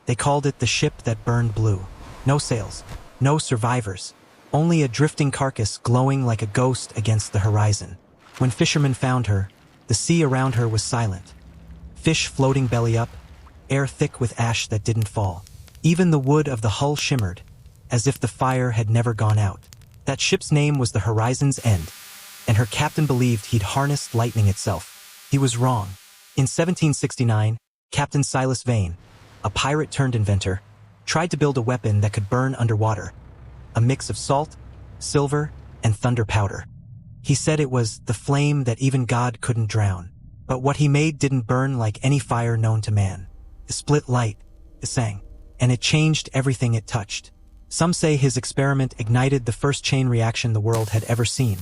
They called it the ship that burned blue. No sails, no survivors, only a drifting carcass glowing like a ghost against the horizon. When fishermen found her, the sea around her was silent. Fish floating belly up, air thick with ash that didn't fall. Even the wood of the hull shimmered, as if the fire had never gone out. That ship's name was the Horizon's End, and her captain believed he'd harnessed lightning itself. He was wrong. In 1769, Captain Silas Vane, a pirate turned inventor, tried to build a weapon that could burn underwater, a mix of salt, silver, and thunder powder. He said it was the flame that even God couldn't drown. But what he made didn't burn like any fire known to man. It split light, it sang, and it changed everything it touched. Some say his experiment ignited the first chain reaction the world had ever seen,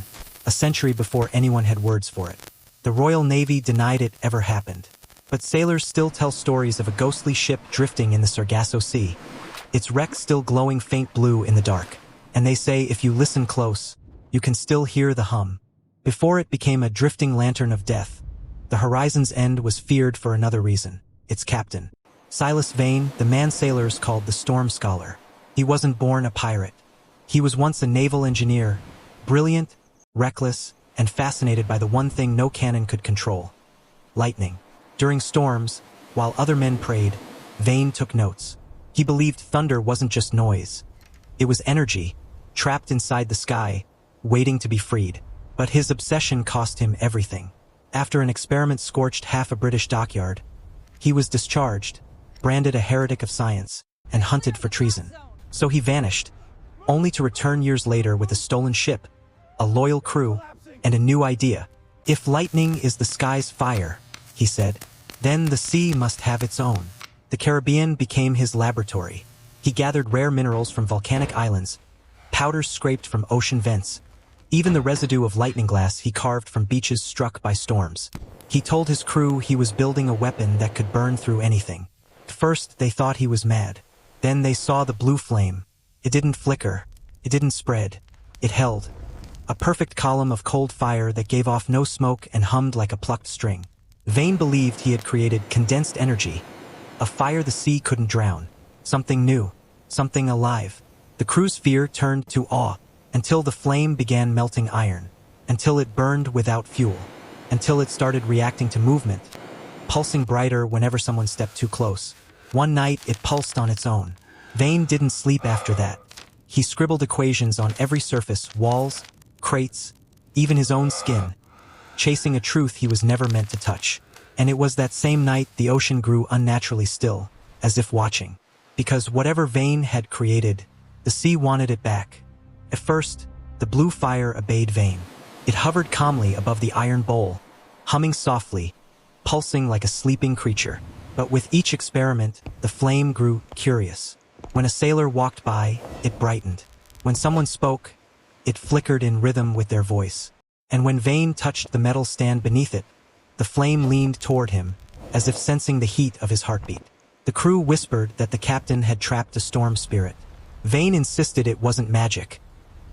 a century before anyone had words for it. The Royal Navy denied it ever happened. But sailors still tell stories of a ghostly ship drifting in the Sargasso Sea, its wreck still glowing faint blue in the dark. And they say if you listen close, you can still hear the hum. Before it became a drifting lantern of death, the Horizon's End was feared for another reason. Its captain, Silas Vane, the man sailors called the Storm Scholar. He wasn't born a pirate. He was once a naval engineer, brilliant, reckless, and fascinated by the one thing no cannon could control: lightning. During storms, while other men prayed, Vane took notes. He believed thunder wasn't just noise. It was energy, trapped inside the sky, waiting to be freed. But his obsession cost him everything. After an experiment scorched half a British dockyard, he was discharged, branded a heretic of science, and hunted for treason. So he vanished, only to return years later with a stolen ship, a loyal crew, and a new idea. If lightning is the sky's fire, he said, then the sea must have its own. The Caribbean became his laboratory. He gathered rare minerals from volcanic islands, powders scraped from ocean vents, even the residue of lightning glass he carved from beaches struck by storms. He told his crew he was building a weapon that could burn through anything. At first, they thought he was mad. Then they saw the blue flame. It didn't flicker. It didn't spread. It held. A perfect column of cold fire that gave off no smoke and hummed like a plucked string. Vane believed he had created condensed energy, a fire the sea couldn't drown. Something new. Something alive. The crew's fear turned to awe, until the flame began melting iron, until it burned without fuel, until it started reacting to movement, pulsing brighter whenever someone stepped too close. One night, it pulsed on its own. Vane didn't sleep after that. He scribbled equations on every surface, walls, crates, even his own skin, chasing a truth he was never meant to touch. And it was that same night the ocean grew unnaturally still, as if watching. Because whatever Vane had created, the sea wanted it back. At first, the blue fire obeyed Vane. It hovered calmly above the iron bowl, humming softly, pulsing like a sleeping creature. But with each experiment, the flame grew curious. When a sailor walked by, it brightened. When someone spoke, it flickered in rhythm with their voice. And when Vane touched the metal stand beneath it, the flame leaned toward him, as if sensing the heat of his heartbeat. The crew whispered that the captain had trapped a storm spirit. Vane insisted it wasn't magic,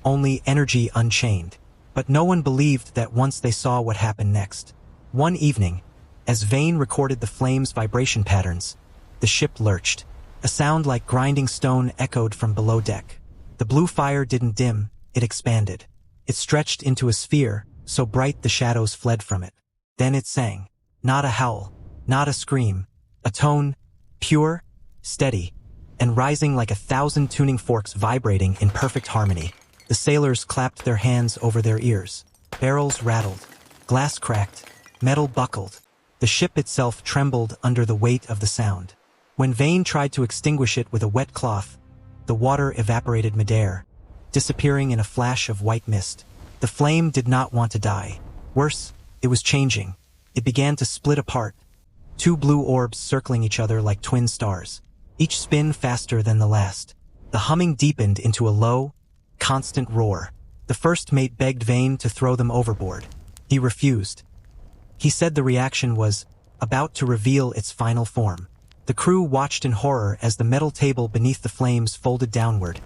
only energy unchained. But no one believed that once they saw what happened next. One evening, as Vane recorded the flame's vibration patterns, the ship lurched. A sound like grinding stone echoed from below deck. The blue fire didn't dim, it expanded. It stretched into a sphere, so bright the shadows fled from it. Then it sang. Not a howl, not a scream. A tone, pure, steady, and rising like 1,000 tuning forks vibrating in perfect harmony. The sailors clapped their hands over their ears. Barrels rattled. Glass cracked. Metal buckled. The ship itself trembled under the weight of the sound. When Vane tried to extinguish it with a wet cloth, the water evaporated midair, disappearing in a flash of white mist. The flame did not want to die. Worse, it was changing. It began to split apart. Two blue orbs circling each other like twin stars, each spin faster than the last. The humming deepened into a low, constant roar. The first mate begged Vane to throw them overboard. He refused. He said the reaction was about to reveal its final form. The crew watched in horror as the metal table beneath the flames folded downward,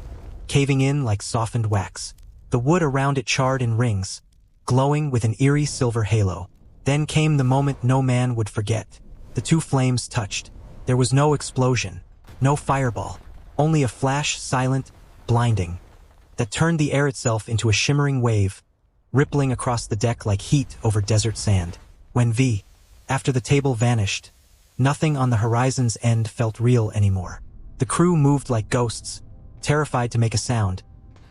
caving in like softened wax. The wood around it charred in rings, glowing with an eerie silver halo. Then came the moment no man would forget. The two flames touched. There was no explosion, No fireball. Only a flash, silent, blinding, that turned the air itself into a shimmering wave, rippling across the deck like heat over desert sand. After the table vanished, nothing on the horizon's end felt real anymore. The crew moved like ghosts, terrified to make a sound,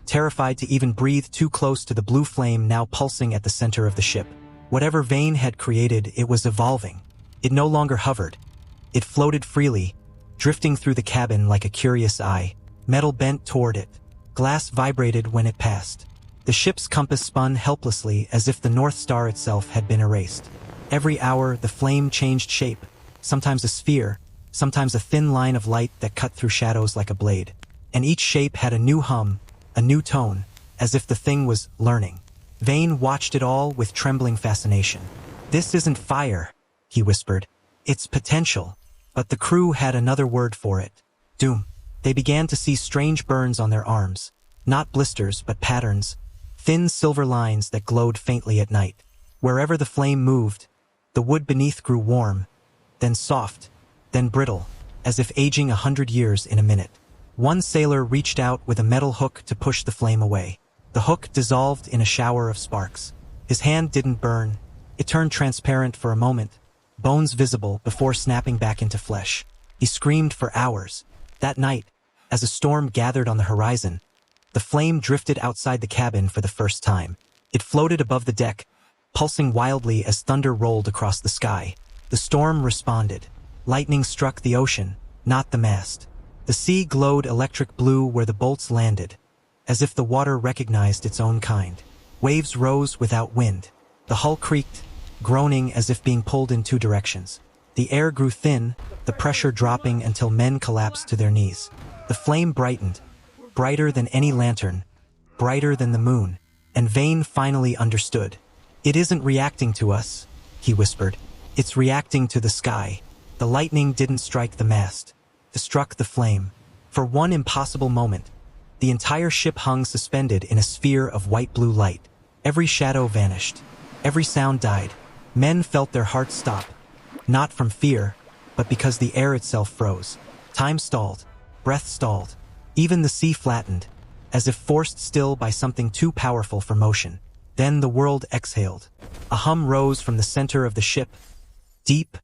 terrified to even breathe too close to the blue flame now pulsing at the center of the ship. Whatever Vane had created, it was evolving. It no longer hovered. It floated freely, drifting through the cabin like a curious eye. Metal bent toward it. Glass vibrated when it passed. The ship's compass spun helplessly as if the North Star itself had been erased. Every hour, the flame changed shape, sometimes a sphere, sometimes a thin line of light that cut through shadows like a blade. And each shape had a new hum, a new tone, as if the thing was learning. Vane watched it all with trembling fascination. "This isn't fire," he whispered. "It's potential." But the crew had another word for it. Doom. They began to see strange burns on their arms. Not blisters, but patterns. Thin silver lines that glowed faintly at night. Wherever the flame moved, the wood beneath grew warm, then soft, then brittle, as if aging 100 years in a minute. One sailor reached out with a metal hook to push the flame away. The hook dissolved in a shower of sparks. His hand didn't burn. It turned transparent for a moment, bones visible before snapping back into flesh. He screamed for hours. That night, as a storm gathered on the horizon, the flame drifted outside the cabin for the first time. It floated above the deck, pulsing wildly as thunder rolled across the sky. The storm responded. Lightning struck the ocean, not the mast. The sea glowed electric blue where the bolts landed, as if the water recognized its own kind. Waves rose without wind. The hull creaked, groaning as if being pulled in two directions. The air grew thin, the pressure dropping until men collapsed to their knees. The flame brightened, brighter than any lantern, brighter than the moon, and Vane finally understood. "It isn't reacting to us," he whispered. "It's reacting to the sky." The lightning didn't strike the mast. It struck the flame. For one impossible moment, the entire ship hung suspended in a sphere of white-blue light. Every shadow vanished. Every sound died. Men felt their hearts stop, not from fear, but because the air itself froze. Time stalled. Breath stalled. Even the sea flattened, as if forced still by something too powerful for motion. Then the world exhaled. A hum rose from the center of the ship, deep,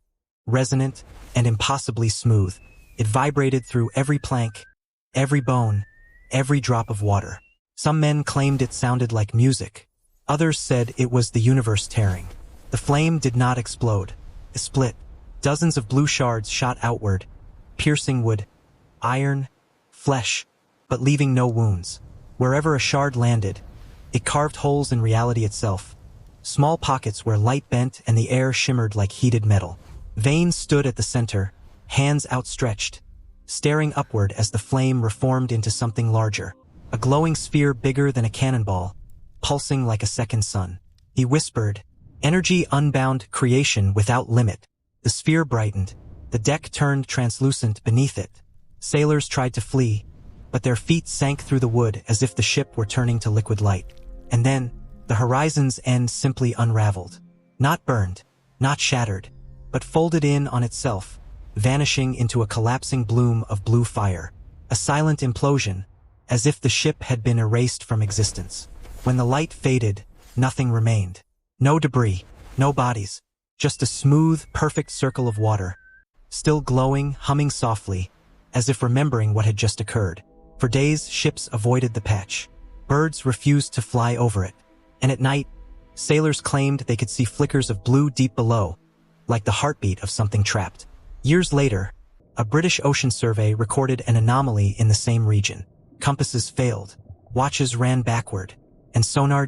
resonant, and impossibly smooth. It vibrated through every plank, every bone, every drop of water. Some men claimed it sounded like music. Others said it was the universe tearing. The flame did not explode. It split. Dozens of blue shards shot outward, piercing wood, iron, flesh, but leaving no wounds. Wherever a shard landed, it carved holes in reality itself. Small pockets where light bent and the air shimmered like heated metal. Vane stood at the center, hands outstretched, staring upward as the flame reformed into something larger. A glowing sphere bigger than a cannonball, pulsing like a second sun. He whispered, "Energy unbound, creation without limit." The sphere brightened. The deck turned translucent beneath it. Sailors tried to flee, but their feet sank through the wood as if the ship were turning to liquid light. And then, the horizon's end simply unraveled. Not burned, not shattered, but folded in on itself, vanishing into a collapsing bloom of blue fire. A silent implosion, as if the ship had been erased from existence. When the light faded, nothing remained. No debris, no bodies, just a smooth, perfect circle of water, still glowing, humming softly, as if remembering what had just occurred. For days, ships avoided the patch. Birds refused to fly over it. And at night, sailors claimed they could see flickers of blue deep below, like the heartbeat of something trapped. Years later, a British ocean survey recorded an anomaly in the same region. Compasses failed, watches ran backward, and sonar